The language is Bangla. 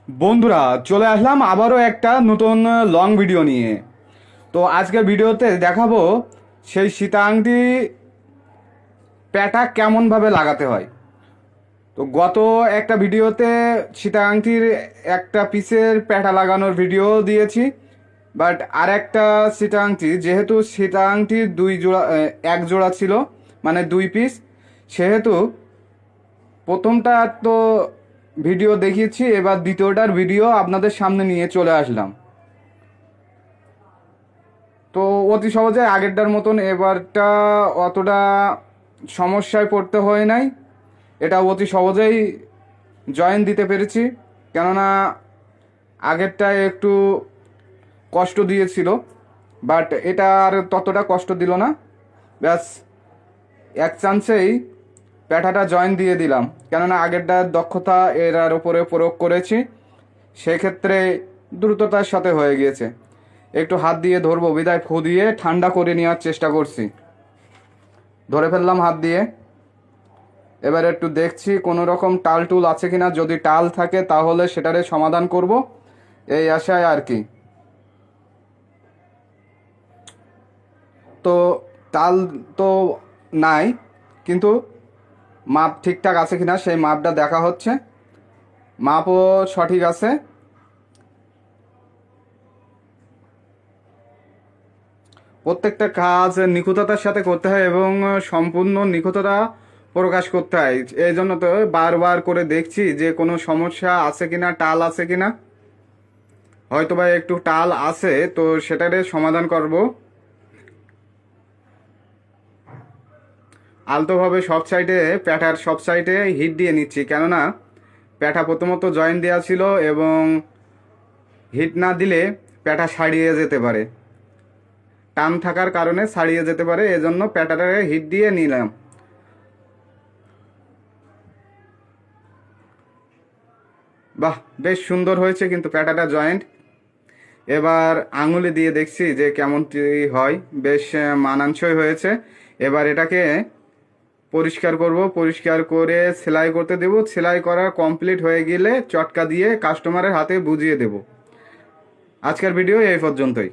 বন্ধুরা, চলে আসলাম আবারও একটা নতুন লং ভিডিও নিয়ে। তো আজকের ভিডিওতে দেখাবো সেই সীতা আংটি প্যাটা কেমনভাবে লাগাতে হয়। তো গত একটা ভিডিওতে সীতা আংটির একটা পিসের প্যাটা লাগানোর ভিডিও দিয়েছি, বাট আর একটা সীতা আংটি, যেহেতু সীতা আংটির দুই জোড়া এক জোড়া ছিল, মানে দুই পিস, সেহেতু প্রথমটা তো ভিডিও দেখিয়েছি, এবার দ্বিতীয়টার ভিডিও আপনাদের সামনে নিয়ে চলে আসলাম। তো অতি সহজে আগেরটার মতন এবারটা অতটা সমস্যায় পড়তে হয় নাই। এটা অতি সহজেই জয়েন দিতে পেরেছি, কেননা আগেরটায় একটু কষ্ট দিয়েছিল, বাট এটা আর ততটা কষ্ট দিল না। ব্যাস এক চান্সেই প্যাঠাটা জয়েন দিয়ে দিলাম, কেননা আগেরটার দক্ষতা এর উপরে প্রয়োগ করেছি, সেক্ষেত্রে দ্রুততার সাথে হয়ে গিয়েছে। একটু হাত দিয়ে ধরবো বিদায় ফু দিয়ে ঠান্ডা করে নেওয়ার চেষ্টা করছি। ধরে ফেললাম হাত দিয়ে। এবার একটু দেখছি কোনো রকম টাল টুল আছে কিনা, যদি টাল থাকে তাহলে সেটারে সমাধান করব, এই আশায় আর কি। তো টাল তো নাই, কিন্তু মাপ ঠিকঠাক আছে কিনা সেই মাপটা দেখা হচ্ছে। মাপও সঠিক আছে। প্রত্যেকটা কাজ নিখুঁততার সাথে করতে হয় এবং সম্পূর্ণ নিখুঁততা প্রকাশ করতে হয়। এই জন্য তো বারবার করে দেখছি যে কোনো সমস্যা আছে কিনা, টাল আছে কিনা। হয়তো বা একটু টাল আছে, তো সেটারে সমাধান করব। আলতোভাবে সব সাইডে, প্যাঠার সব সাইডে হিট দিয়ে নিচ্ছি, কেননা প্যাঠা প্রথমত জয়েন দেওয়া ছিল এবং হিট না দিলে প্যাঠা ছাড়িয়ে যেতে পারে, টান থাকার কারণে ছাড়িয়ে যেতে পারে, এজন্য প্যাঠাটাকে হিট দিয়ে নিলাম। বাহ, বেশ সুন্দর হয়েছে কিন্তু প্যাটাটা জয়েন্ট। এবার আঙুলে দিয়ে দেখছি যে কেমন কি হয়। বেশ মানানসই হয়েছে। এবার এটাকে পরিষ্কার করব, পরিষ্কার করে সেলাই করতে দেব। সেলাই করা কমপ্লিট হয়ে গেলে চটকা দিয়ে কাস্টমারের হাতে বুঝিয়ে দেব। আজকের ভিডিও এই পর্যন্তই।